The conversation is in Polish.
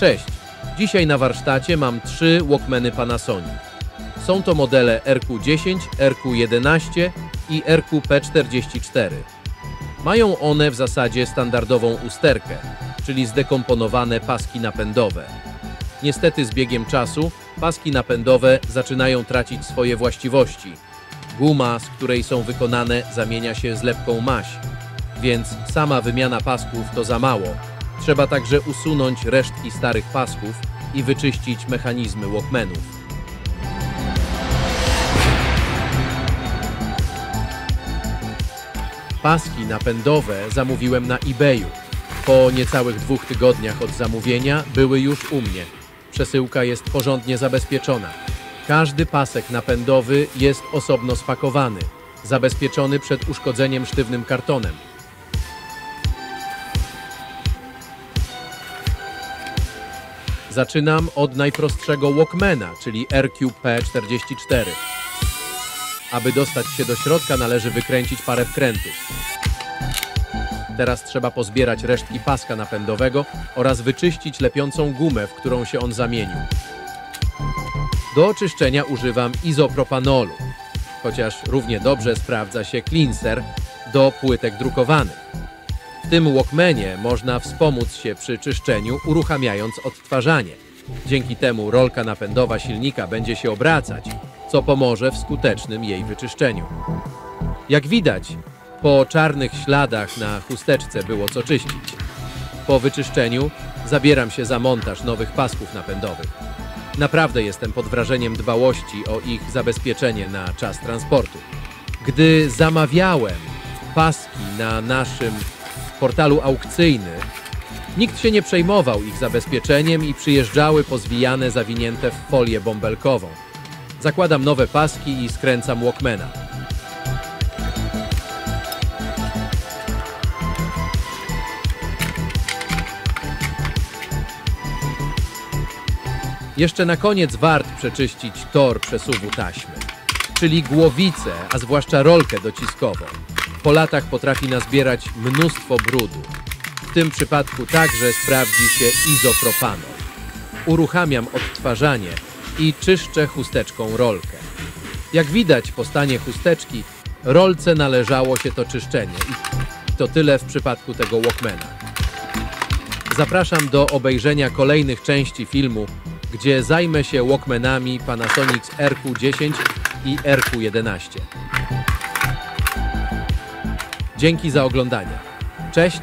Cześć! Dzisiaj na warsztacie mam 3 Walkmany Panasonic. Są to modele RQ10, RQ11 i RQ-P44. Mają one w zasadzie standardową usterkę, czyli zdekomponowane paski napędowe. Niestety z biegiem czasu paski napędowe zaczynają tracić swoje właściwości. Guma, z której są wykonane, zamienia się z lepką maź, więc sama wymiana pasków to za mało. Trzeba także usunąć resztki starych pasków i wyczyścić mechanizmy Walkmanów. Paski napędowe zamówiłem na eBayu. Po niecałych 2 tygodniach od zamówienia były już u mnie. Przesyłka jest porządnie zabezpieczona. Każdy pasek napędowy jest osobno spakowany, zabezpieczony przed uszkodzeniem sztywnym kartonem. Zaczynam od najprostszego Walkmana, czyli RQ-P44. Aby dostać się do środka, należy wykręcić parę wkrętów. Teraz trzeba pozbierać resztki paska napędowego oraz wyczyścić lepiącą gumę, w którą się on zamienił. Do oczyszczenia używam izopropanolu, chociaż równie dobrze sprawdza się cleanser do płytek drukowanych. W tym Walkmanie można wspomóc się przy czyszczeniu, uruchamiając odtwarzanie. Dzięki temu rolka napędowa silnika będzie się obracać, co pomoże w skutecznym jej wyczyszczeniu. Jak widać, po czarnych śladach na chusteczce było co czyścić. Po wyczyszczeniu zabieram się za montaż nowych pasków napędowych. Naprawdę jestem pod wrażeniem dbałości o ich zabezpieczenie na czas transportu. Gdy zamawiałem paski na naszym portalu aukcyjnym, nikt się nie przejmował ich zabezpieczeniem i przyjeżdżały pozwijane, zawinięte w folię bąbelkową. Zakładam nowe paski i skręcam Walkmana. Jeszcze na koniec wart przeczyścić tor przesuwu taśmy, czyli głowicę, a zwłaszcza rolkę dociskową. Po latach potrafi nazbierać mnóstwo brudu. W tym przypadku także sprawdzi się izopropanol. Uruchamiam odtwarzanie i czyszczę chusteczką rolkę. Jak widać po stanie chusteczki, rolce należało się to czyszczenie i to tyle w przypadku tego Walkmana. Zapraszam do obejrzenia kolejnych części filmu, gdzie zajmę się Walkmanami Panasonic RQ10 i RQ11. Dzięki za oglądanie. Cześć!